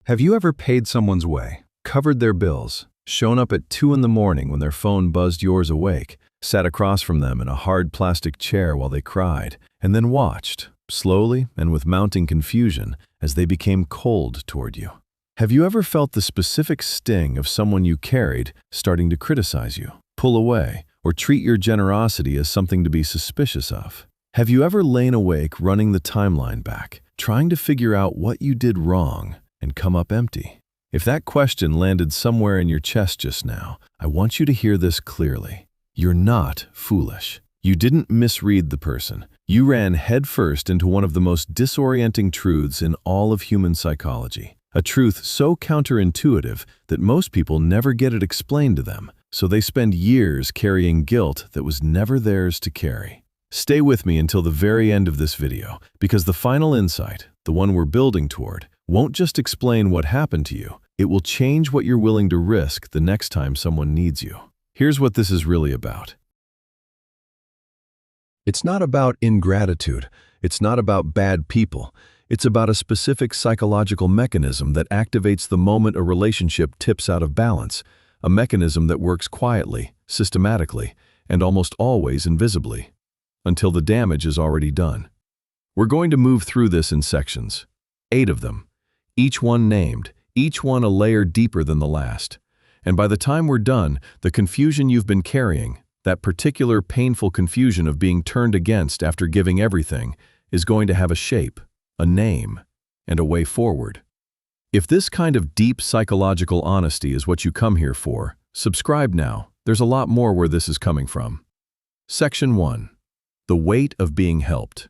Have you ever paid someone's way, covered their bills, shown up at 2 in the morning when their phone buzzed yours awake, sat across from them in a hard plastic chair while they cried, and then watched, slowly and with mounting confusion, as they became cold toward you? Have you ever felt the specific sting of someone you carried starting to criticize you, pull away, or treat your generosity as something to be suspicious of? Have you ever lain awake running the timeline back, trying to figure out what you did wrong and come up empty? If that question landed somewhere in your chest just now, I want you to hear this clearly. You're not foolish. You didn't misread the person. You ran headfirst into one of the most disorienting truths in all of human psychology. A truth so counterintuitive that most people never get it explained to them, so they spend years carrying guilt that was never theirs to carry. Stay with me until the very end of this video, because the final insight, the one we're building toward, won't just explain what happened to you, it will change what you're willing to risk the next time someone needs you. Here's what this is really about. It's not about ingratitude. It's not about bad people. It's about a specific psychological mechanism that activates the moment a relationship tips out of balance, a mechanism that works quietly, systematically, and almost always invisibly, until the damage is already done. We're going to move through this in sections, 8 of them, each one named, each one a layer deeper than the last. And by the time we're done, the confusion you've been carrying, that particular painful confusion of being turned against after giving everything, is going to have a shape, a name, and a way forward. If this kind of deep psychological honesty is what you come here for, subscribe now. There's a lot more where this is coming from. Section 1. The weight of being helped.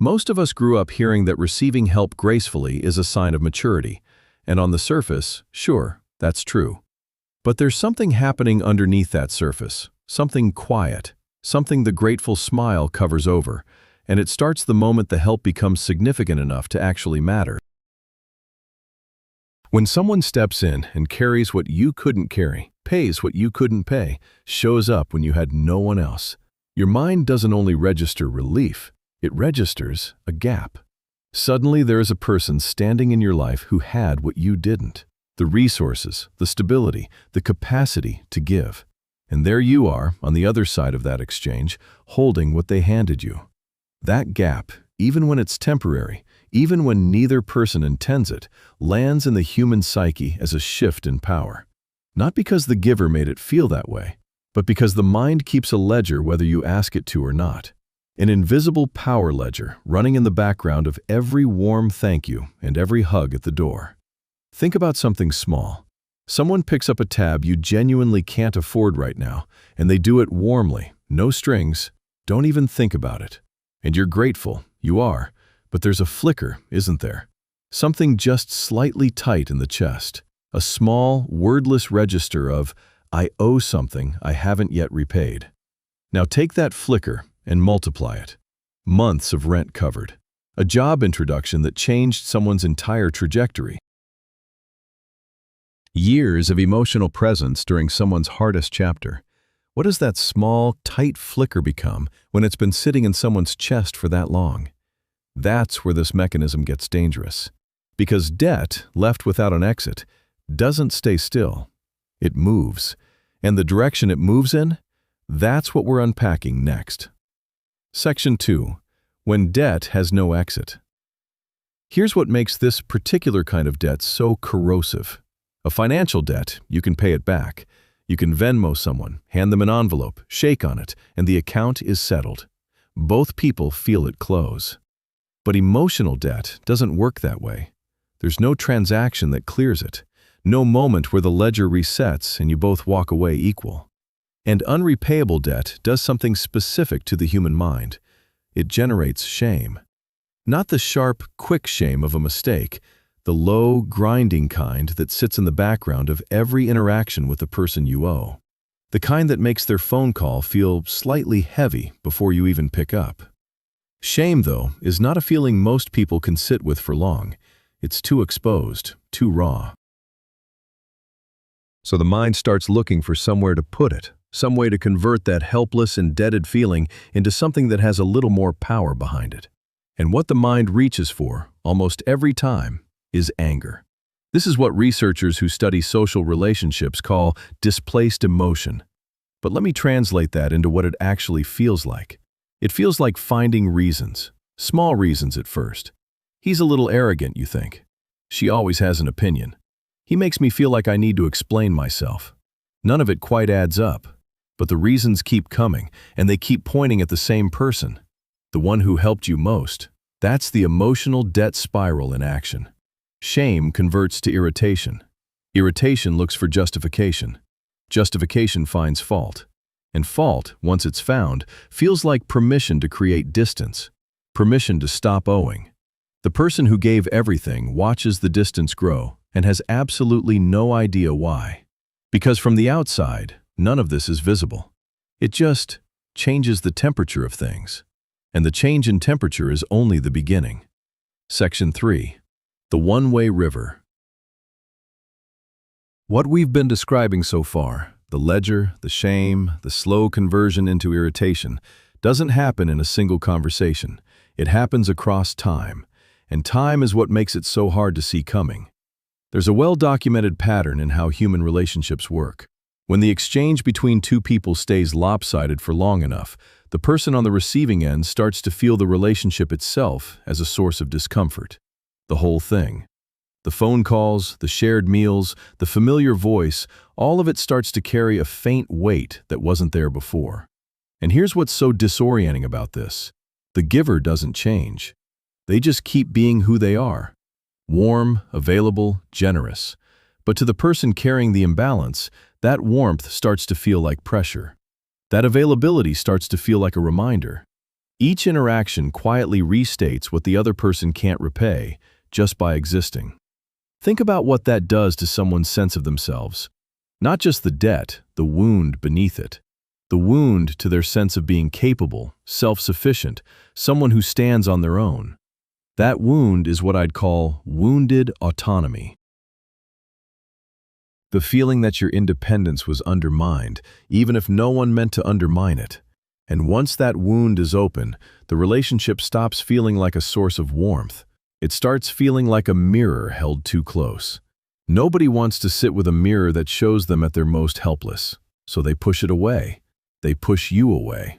Most of us grew up hearing that receiving help gracefully is a sign of maturity, and on the surface, sure, that's true. But there's something happening underneath that surface, something quiet, something the grateful smile covers over, and it starts the moment the help becomes significant enough to actually matter. When someone steps in and carries what you couldn't carry, pays what you couldn't pay, shows up when you had no one else, your mind doesn't only register relief, it registers a gap. Suddenly there is a person standing in your life who had what you didn't, the resources, the stability, the capacity to give. And there you are, on the other side of that exchange, holding what they handed you. That gap, even when it's temporary, even when neither person intends it, lands in the human psyche as a shift in power. Not because the giver made it feel that way, but because the mind keeps a ledger whether you ask it to or not. An invisible power ledger running in the background of every warm thank you and every hug at the door. Think about something small. Someone picks up a tab you genuinely can't afford right now, and they do it warmly, no strings, don't even think about it. And you're grateful, you are, but there's a flicker, isn't there? Something just slightly tight in the chest. A small, wordless register of, I owe something I haven't yet repaid. Now take that flicker and multiply it. Months of rent covered. A job introduction that changed someone's entire trajectory. Years of emotional presence during someone's hardest chapter. What does that small, tight flicker become when it's been sitting in someone's chest for that long? That's where this mechanism gets dangerous. Because debt, left without an exit, doesn't stay still. It moves. And the direction it moves in, that's what we're unpacking next. Section 2. When debt has no exit. Here's what makes this particular kind of debt so corrosive. A financial debt, you can pay it back. You can Venmo someone, hand them an envelope, shake on it, and the account is settled. Both people feel it close. But emotional debt doesn't work that way. There's no transaction that clears it. No moment where the ledger resets and you both walk away equal. And unrepayable debt does something specific to the human mind. It generates shame. Not the sharp, quick shame of a mistake, the low, grinding kind that sits in the background of every interaction with the person you owe. The kind that makes their phone call feel slightly heavy before you even pick up. Shame, though, is not a feeling most people can sit with for long. It's too exposed, too raw. So the mind starts looking for somewhere to put it, some way to convert that helpless, indebted feeling into something that has a little more power behind it. And what the mind reaches for, almost every time, is anger. This is what researchers who study social relationships call displaced emotion. But let me translate that into what it actually feels like. It feels like finding reasons, small reasons at first. He's a little arrogant, you think. She always has an opinion. He makes me feel like I need to explain myself. None of it quite adds up, but the reasons keep coming, and they keep pointing at the same person, the one who helped you most. That's the emotional debt spiral in action. Shame converts to irritation. Irritation looks for justification. Justification finds fault. And fault, once it's found, feels like permission to create distance, permission to stop owing. The person who gave everything watches the distance grow and has absolutely no idea why. Because from the outside, none of this is visible. It just changes the temperature of things. And the change in temperature is only the beginning. Section 3. The One-Way River. What we've been describing so far, the ledger, the shame, the slow conversion into irritation, doesn't happen in a single conversation. It happens across time. And time is what makes it so hard to see coming. There's a well-documented pattern in how human relationships work. When the exchange between two people stays lopsided for long enough, the person on the receiving end starts to feel the relationship itself as a source of discomfort. The whole thing. The phone calls, the shared meals, the familiar voice, all of it starts to carry a faint weight that wasn't there before. And here's what's so disorienting about this. The giver doesn't change. They just keep being who they are. Warm, available, generous. But to the person carrying the imbalance, that warmth starts to feel like pressure. That availability starts to feel like a reminder. Each interaction quietly restates what the other person can't repay just by existing. Think about what that does to someone's sense of themselves. Not just the debt, the wound beneath it. The wound to their sense of being capable, self-sufficient, someone who stands on their own. That wound is what I'd call wounded autonomy. The feeling that your independence was undermined, even if no one meant to undermine it. And once that wound is open, the relationship stops feeling like a source of warmth. It starts feeling like a mirror held too close. Nobody wants to sit with a mirror that shows them at their most helpless, so they push it away. They push you away.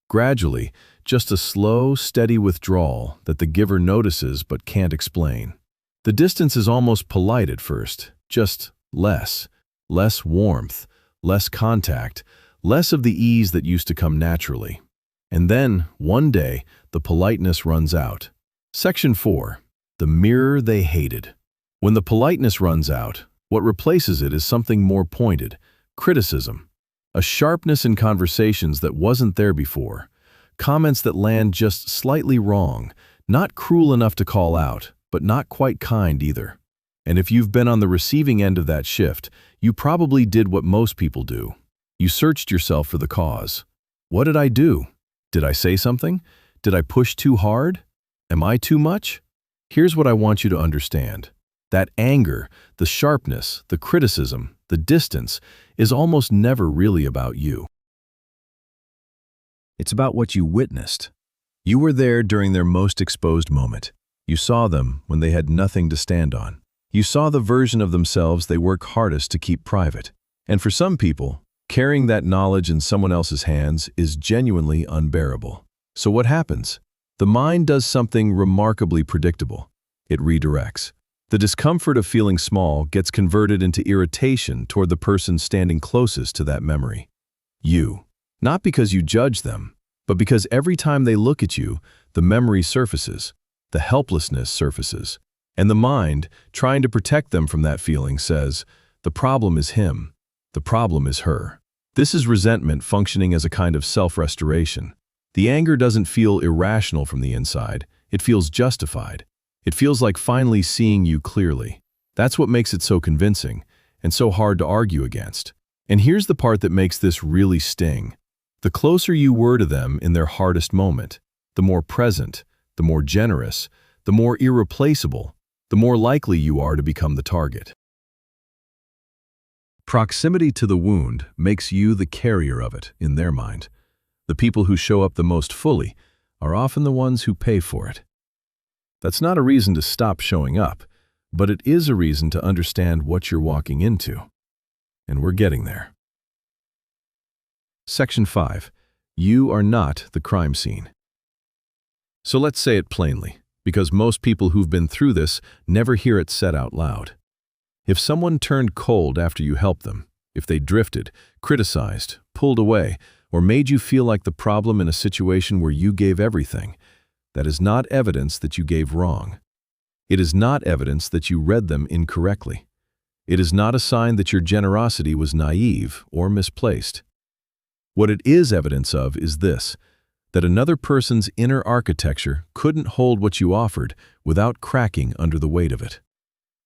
Gradually, just a slow, steady withdrawal that the giver notices but can't explain. The distance is almost polite at first, just less warmth, less contact, less of the ease that used to come naturally. And then, one day, the politeness runs out. Section 4. The mirror they hated. When the politeness runs out, what replaces it is something more pointed, criticism. A sharpness in conversations that wasn't there before. Comments that land just slightly wrong, not cruel enough to call out, but not quite kind either. And if you've been on the receiving end of that shift, you probably did what most people do. You searched yourself for the cause. What did I do? Did I say something? Did I push too hard? Am I too much? Here's what I want you to understand. That anger, the sharpness, the criticism, the distance, is almost never really about you. It's about what you witnessed. You were there during their most exposed moment. You saw them when they had nothing to stand on. You saw the version of themselves they work hardest to keep private. And for some people, carrying that knowledge in someone else's hands is genuinely unbearable. So what happens? The mind does something remarkably predictable. It redirects. The discomfort of feeling small gets converted into irritation toward the person standing closest to that memory. You. Not because you judge them, but because every time they look at you, the memory surfaces, the helplessness surfaces, and the mind, trying to protect them from that feeling, says, the problem is him, the problem is her. This is resentment functioning as a kind of self-restoration. The anger doesn't feel irrational from the inside, it feels justified. It feels like finally seeing you clearly. That's what makes it so convincing, and so hard to argue against. And here's the part that makes this really sting. The closer you were to them in their hardest moment, the more present, the more generous, the more irreplaceable, the more likely you are to become the target. Proximity to the wound makes you the carrier of it in their mind. The people who show up the most fully are often the ones who pay for it. That's not a reason to stop showing up, but it is a reason to understand what you're walking into. And we're getting there. Section 5. You are not the crime scene. So let's say it plainly, because most people who've been through this never hear it said out loud. If someone turned cold after you helped them, if they drifted, criticized, pulled away, or made you feel like the problem in a situation where you gave everything, that is not evidence that you gave wrong. It is not evidence that you read them incorrectly. It is not a sign that your generosity was naive or misplaced. What it is evidence of is this, that another person's inner architecture couldn't hold what you offered without cracking under the weight of it.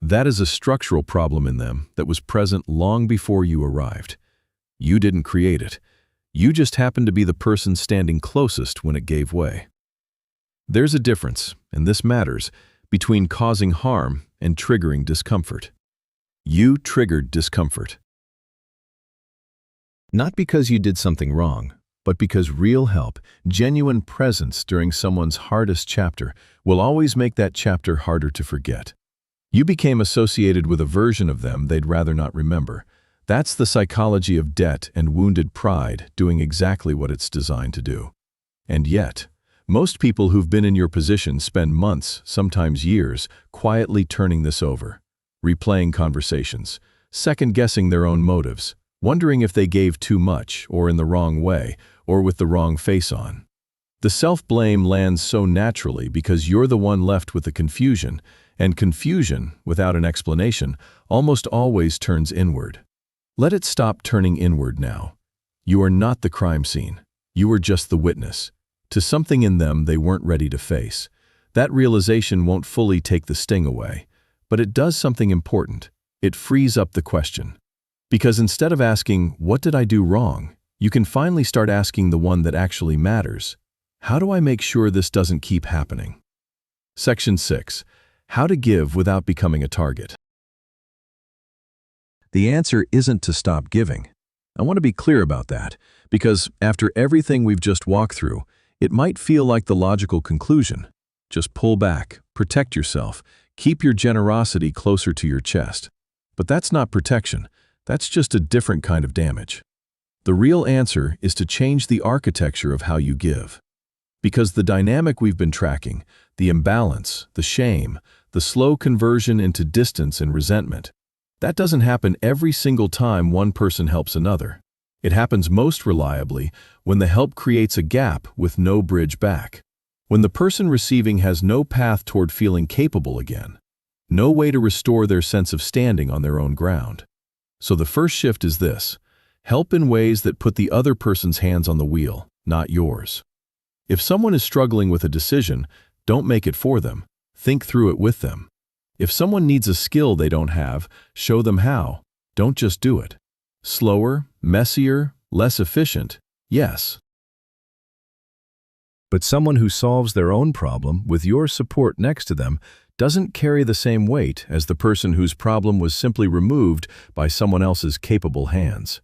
That is a structural problem in them that was present long before you arrived. You didn't create it. You just happened to be the person standing closest when it gave way. There's a difference, and this matters, between causing harm and triggering discomfort. You triggered discomfort. Not because you did something wrong, but because real help, genuine presence during someone's hardest chapter will always make that chapter harder to forget. You became associated with a version of them they'd rather not remember. That's the psychology of debt and wounded pride doing exactly what it's designed to do. And yet, most people who've been in your position spend months, sometimes years, quietly turning this over, replaying conversations, second-guessing their own motives, wondering if they gave too much or in the wrong way or with the wrong face on. The self-blame lands so naturally because you're the one left with the confusion, and confusion, without an explanation, almost always turns inward. Let it stop turning inward now. You are not the crime scene. You are just the witness to something in them they weren't ready to face. That realization won't fully take the sting away, but it does something important. It frees up the question. Because instead of asking, "What did I do wrong?" you can finally start asking the one that actually matters. How do I make sure this doesn't keep happening? Section 6. How to give without becoming a target. The answer isn't to stop giving. I want to be clear about that, because after everything we've just walked through, it might feel like the logical conclusion. Just pull back, protect yourself, keep your generosity closer to your chest. But that's not protection. That's just a different kind of damage. The real answer is to change the architecture of how you give. Because the dynamic we've been tracking, the imbalance, the shame, the slow conversion into distance and resentment, that doesn't happen every single time one person helps another. It happens most reliably when the help creates a gap with no bridge back. When the person receiving has no path toward feeling capable again, no way to restore their sense of standing on their own ground. So the first shift is this: help in ways that put the other person's hands on the wheel, not yours. If someone is struggling with a decision, don't make it for them. Think through it with them. If someone needs a skill they don't have, show them how. Don't just do it. Slower, messier, less efficient, yes. But someone who solves their own problem with your support next to them doesn't carry the same weight as the person whose problem was simply removed by someone else's capable hands.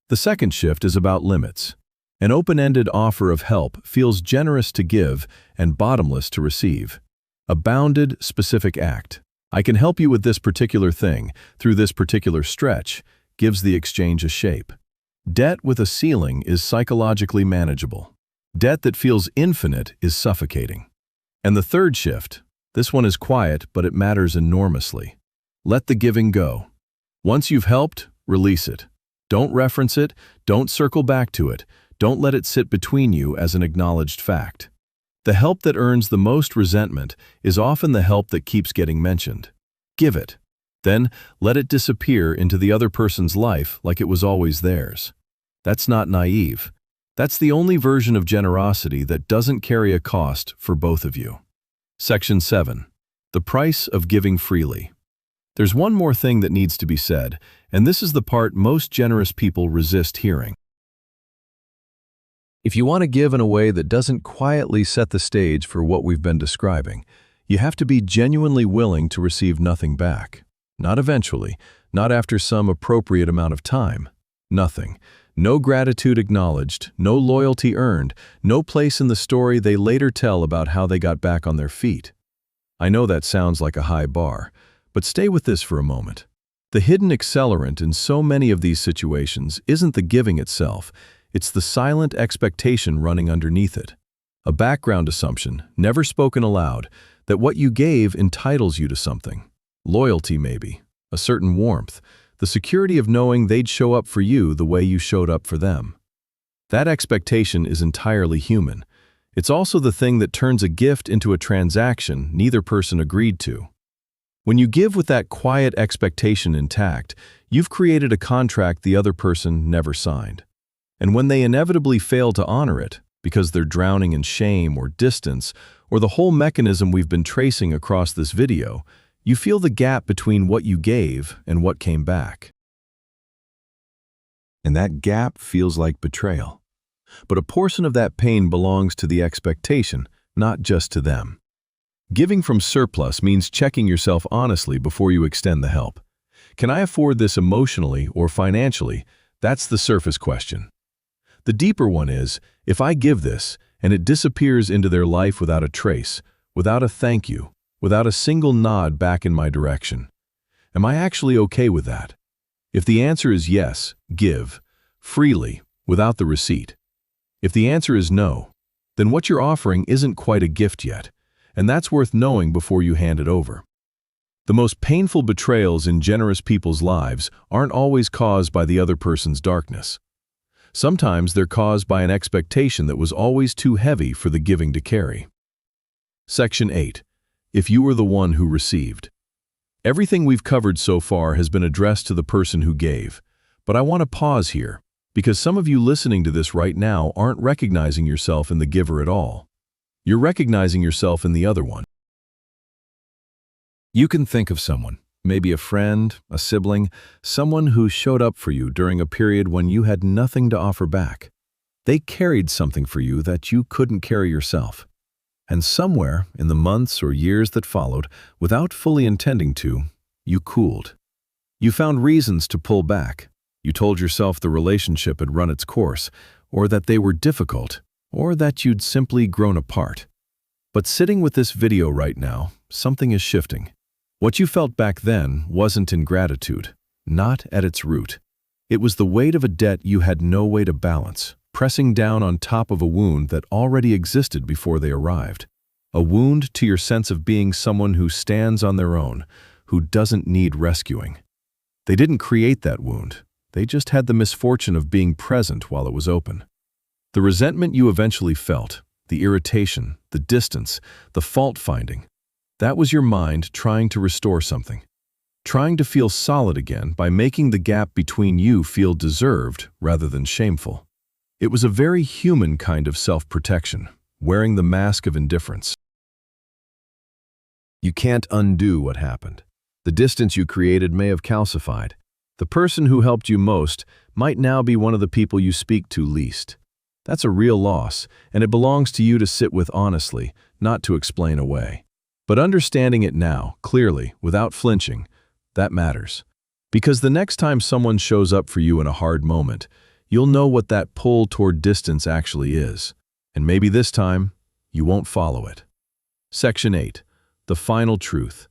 The second shift is about limits. An open-ended offer of help feels generous to give and bottomless to receive. A bounded, specific act. I can help you with this particular thing, through this particular stretch, gives the exchange a shape. Debt with a ceiling is psychologically manageable. Debt that feels infinite is suffocating. And the third shift, this one is quiet, but it matters enormously. Let the giving go. Once you've helped, release it. Don't reference it, don't circle back to it, don't let it sit between you as an acknowledged fact. The help that earns the most resentment is often the help that keeps getting mentioned. Give it. Then let it disappear into the other person's life like it was always theirs. That's not naive. That's the only version of generosity that doesn't carry a cost for both of you. Section 7. The price of giving freely. There's one more thing that needs to be said, and this is the part most generous people resist hearing. If you want to give in a way that doesn't quietly set the stage for what we've been describing, you have to be genuinely willing to receive nothing back. Not eventually, not after some appropriate amount of time. Nothing. No gratitude acknowledged, no loyalty earned, no place in the story they later tell about how they got back on their feet. I know that sounds like a high bar, But stay with this for a moment. The hidden accelerant in so many of these situations isn't the giving itself, it's the silent expectation running underneath it. A background assumption, never spoken aloud, that what you gave entitles you to something. Loyalty maybe, a certain warmth, the security of knowing they'd show up for you the way you showed up for them. That expectation is entirely human. It's also the thing that turns a gift into a transaction neither person agreed to. When you give with that quiet expectation intact, you've created a contract the other person never signed. And when they inevitably fail to honor it, because they're drowning in shame or distance, or the whole mechanism we've been tracing across this video, you feel the gap between what you gave and what came back. And that gap feels like betrayal. But a portion of that pain belongs to the expectation, not just to them. Giving from surplus means checking yourself honestly before you extend the help. Can I afford this emotionally or financially? That's the surface question. The deeper one is, if I give this and it disappears into their life without a trace, without a thank you, without a single nod back in my direction, am I actually okay with that? If the answer is yes, give, freely, without the receipt. If the answer is no, then what you're offering isn't quite a gift yet. And that's worth knowing before you hand it over. The most painful betrayals in generous people's lives aren't always caused by the other person's darkness. Sometimes they're caused by an expectation that was always too heavy for the giving to carry. Section 8. If you were the one who received. Everything we've covered so far has been addressed to the person who gave, but I want to pause here, because some of you listening to this right now aren't recognizing yourself in the giver at all. You're recognizing yourself in the other one. You can think of someone, maybe a friend, a sibling, someone who showed up for you during a period when you had nothing to offer back. They carried something for you that you couldn't carry yourself. And somewhere in the months or years that followed, without fully intending to, you cooled. You found reasons to pull back. You told yourself the relationship had run its course, or that they were difficult, or that you'd simply grown apart. But sitting with this video right now, something is shifting. What you felt back then wasn't ingratitude, not at its root. It was the weight of a debt you had no way to balance, pressing down on top of a wound that already existed before they arrived. A wound to your sense of being someone who stands on their own, who doesn't need rescuing. They didn't create that wound. They just had the misfortune of being present while it was open. The resentment you eventually felt, the irritation, the distance, the fault-finding, that was your mind trying to restore something, trying to feel solid again by making the gap between you feel deserved rather than shameful. It was a very human kind of self-protection, wearing the mask of indifference. You can't undo what happened. The distance you created may have calcified. The person who helped you most might now be one of the people you speak to least. That's a real loss, and it belongs to you to sit with honestly, not to explain away. But understanding it now, clearly, without flinching, that matters. Because the next time someone shows up for you in a hard moment, you'll know what that pull toward distance actually is. And maybe this time, you won't follow it. Section 8. The final truth.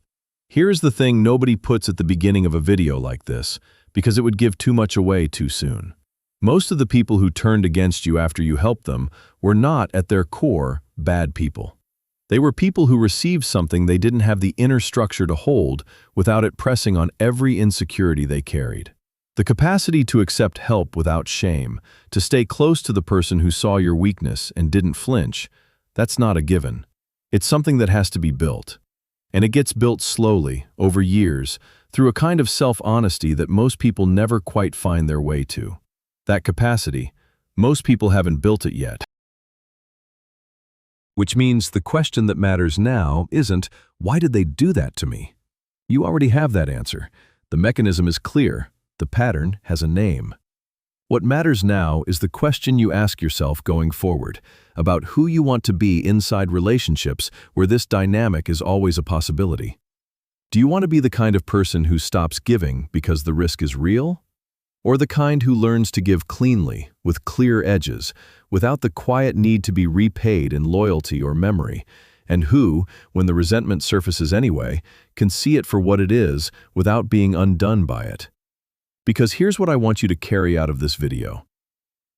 Here's the thing nobody puts at the beginning of a video like this, because it would give too much away too soon. Most of the people who turned against you after you helped them were not, at their core, bad people. They were people who received something they didn't have the inner structure to hold without it pressing on every insecurity they carried. The capacity to accept help without shame, to stay close to the person who saw your weakness and didn't flinch, that's not a given. It's something that has to be built. And it gets built slowly, over years, through a kind of self-honesty that most people never quite find their way to. That capacity, most people haven't built it yet. Which means the question that matters now isn't, why did they do that to me? You already have that answer. The mechanism is clear. The pattern has a name. What matters now is the question you ask yourself going forward about who you want to be inside relationships where this dynamic is always a possibility. Do you want to be the kind of person who stops giving because the risk is real? Or the kind who learns to give cleanly, with clear edges, without the quiet need to be repaid in loyalty or memory, and who, when the resentment surfaces anyway, can see it for what it is without being undone by it. Because here's what I want you to carry out of this video.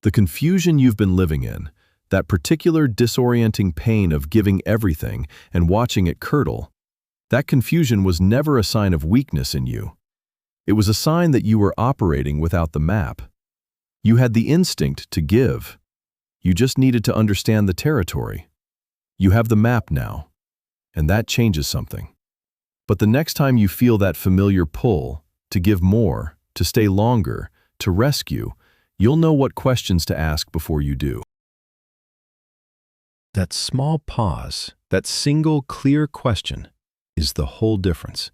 The confusion you've been living in, that particular disorienting pain of giving everything and watching it curdle, that confusion was never a sign of weakness in you. It was a sign that you were operating without the map. You had the instinct to give. You just needed to understand the territory. You have the map now, and that changes something. But the next time you feel that familiar pull, to give more, to stay longer, to rescue, you'll know what questions to ask before you do. That small pause, that single clear question, is the whole difference.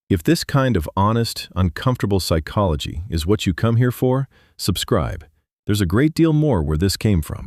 If this kind of honest, uncomfortable psychology is what you come here for, subscribe. There's a great deal more where this came from.